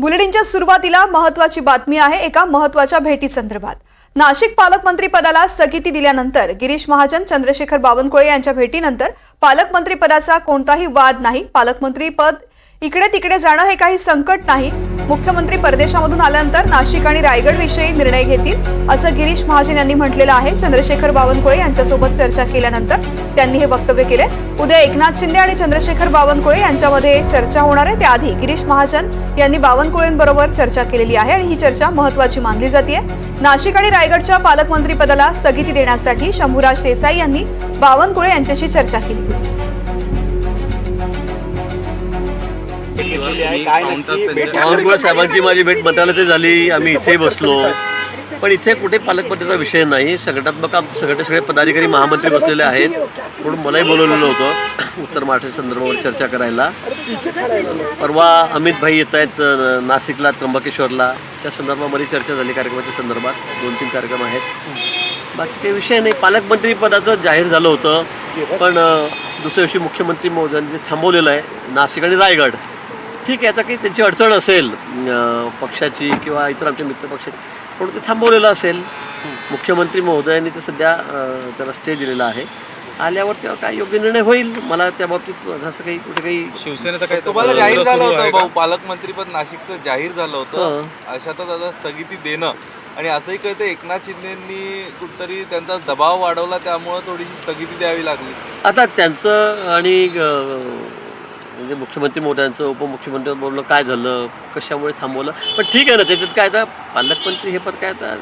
बुलेटिनच्या सुरुवातीला महत्त्वाची बातमी आहे एका महत्त्वाच्या भेटीसंदर्भात। नाशिक पालकमंत्री पदाला स्थगिती दिल्यानंतर गिरीश महाजन चंद्रशेखर बावनकुळे यांच्या भेटीनंतर पालकमंत्री पदाचा कोणताही वाद नाही। पालकमंत्री पद इकडे तिकडे जाणं हे काही संकट नाही। मुख्यमंत्री परदेशामधून आल्यानंतर नाशिक आणि रायगड विषयी निर्णय घेतील असं गिरीश महाजन यांनी म्हटलेलं आहे। चंद्रशेखर बावनकुळे यांच्यासोबत चर्चा केल्यानंतर त्यांनी हे वक्तव्य केले। उद्या एकनाथ शिंदे आणि चंद्रशेखर बावनकुळे यांच्यामध्ये चर्चा होणार आहे। त्याआधी गिरीश महाजन यांनी बावनकुळेंबरोबर चर्चा केलेली आहे आणि ही चर्चा महत्त्वाची मानली जाते। नाशिक आणि रायगडच्या पालकमंत्री पदाला स्थगिती देण्यासाठी शंभूराज देसाई यांनी बावनकुळे यांच्याशी चर्चा केली होती। बावनकुळे साहेबांची माझी भेट मंत्रालयात झाली। आम्ही इथे बसलो, पण इथे कुठे पालकमंत्र्याचा विषय नाही। संघटनात्मक आमचे सगळे पदाधिकारी महामंत्री बसलेले आहेत, म्हणून मलाही बोलवलेलं होतं उत्तर महाराष्ट्र संदर्भावर चर्चा करायला। परवा अमित भाई येत आहेत नाशिकला, त्र्यंबकेश्वरला, त्या संदर्भामध्ये चर्चा झाली। कार्यक्रमाच्या संदर्भात 2-3 कार्यक्रम आहेत, बाकी काही विषय नाही। पालकमंत्री पदाचं जाहीर झालं होतं, पण दुसऱ्या दिवशी मुख्यमंत्री महोदयांनी ते थांबवलेलं आहे नाशिक आणि रायगड। ठीक आहे, आता काही त्यांची अडचण असेल पक्षाची किंवा इतर आमच्या मित्र पक्षाची, म्हणून ते थांबवलेलं असेल। मुख्यमंत्री महोदयांनी ते सध्या त्याला स्टे दिलेला आहे। आल्यावर तेव्हा काय योग्य निर्णय होईल। मला त्या बाबतीत असं काही कुठे काही शिवसेनेचं काही तुम्हाला जाहीर झालं होतं भाऊ, पालकमंत्रीपद नाशिकचं जाहीर झालं होतं, अशातच आता स्थगिती देणं आणि असंही कळतं एकनाथ शिंदेंनी कुठतरी त्यांचा दबाव वाढवला, त्यामुळे थोडीशी स्थगिती द्यावी लागली। आता त्यांचं आणि म्हणजे मुख्यमंत्री मोदयांचं उपमुख्यमंत्री बोलणं काय झालं, कशामुळे थांबवलं, पण ठीक आहे ना, त्याच्यात काय आता पालकमंत्री हे पद काय, आता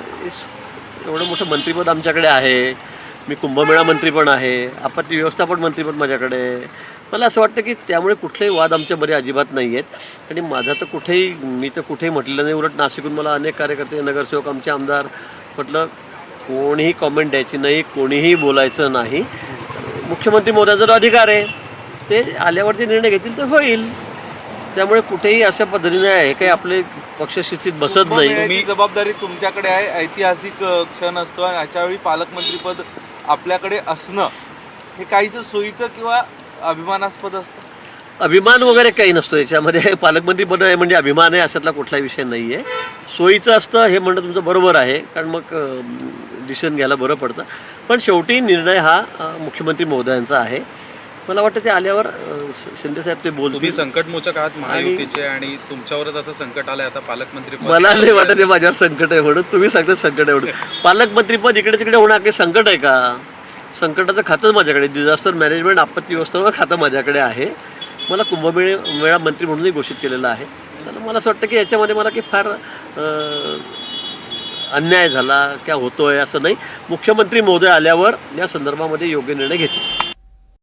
एवढं मोठं मंत्रिपद आमच्याकडे आहे। मी कुंभमेळा मंत्री पण आहे, आपत्ती व्यवस्थापन मंत्रिपद माझ्याकडे। मला असं वाटतं की त्यामुळे कुठलेही वाद आमच्यामध्ये अजिबात नाही आहेत आणि माझा तर कुठेही, मी तर कुठेही म्हटलेलं नाही। उलट नाशिकहून मला अनेक कार्यकर्ते, नगरसेवक, आमचे आमदार म्हटलं कोणीही कॉमेंट द्यायची नाही, कोणीही बोलायचं नाही। मुख्यमंत्री मोदयांचा अधिकार आहे, ते आल्यावर जे निर्णय घेतील ते होईल। त्यामुळे कुठेही अशा पद्धतीने आहे काही आपले पक्षशिस्तीत बसत नाही। मी जबाबदारी तुमच्याकडे आहे, ऐतिहासिक क्षण असतो आणि अशावेळी पालकमंत्रीपद आपल्याकडे असणं हे काहीसं सोयीचं किंवा अभिमानास्पद असतं। अभिमान वगैरे काही नसतो याच्यामध्ये। पालकमंत्री पद आहे म्हणजे अभिमान आहे अशातला कुठलाही विषय नाही आहे। सोयीचं असतं हे म्हणणं तुमचं बरोबर आहे, कारण मग डिसिजन घ्यायला बरं पडतं। पण शेवटी निर्णय हा मुख्यमंत्री महोदयांचा आहे। मला वाटतं ते आल्यावर शिंदेसाहेब ते बोलतील। तुम्ही संकटमोचक आहात महायुतीचे आणि तुमच्यावरच असं संकट आलंय आता पालकमंत्री। मला नाही वाटत ते माझ्यावर संकट आहे म्हणून, तुम्ही सांगता संकट आहे म्हणून। पालकमंत्रीपद इकडे तिकडे होणार काही संकट आहे का? संकटाचं खातं माझ्याकडे, डिझास्टर मॅनेजमेंट आपत्ती व्यवस्थापन खातं माझ्याकडे आहे। मला कुंभमेळा मंत्री म्हणूनही घोषित केलेलं आहे। तर मला असं वाटतं की याच्यामध्ये मला की फार अन्याय झाला क्या होतोय असं नाही। मुख्यमंत्री महोदय आल्यावर या संदर्भामध्ये योग्य निर्णय घेतील।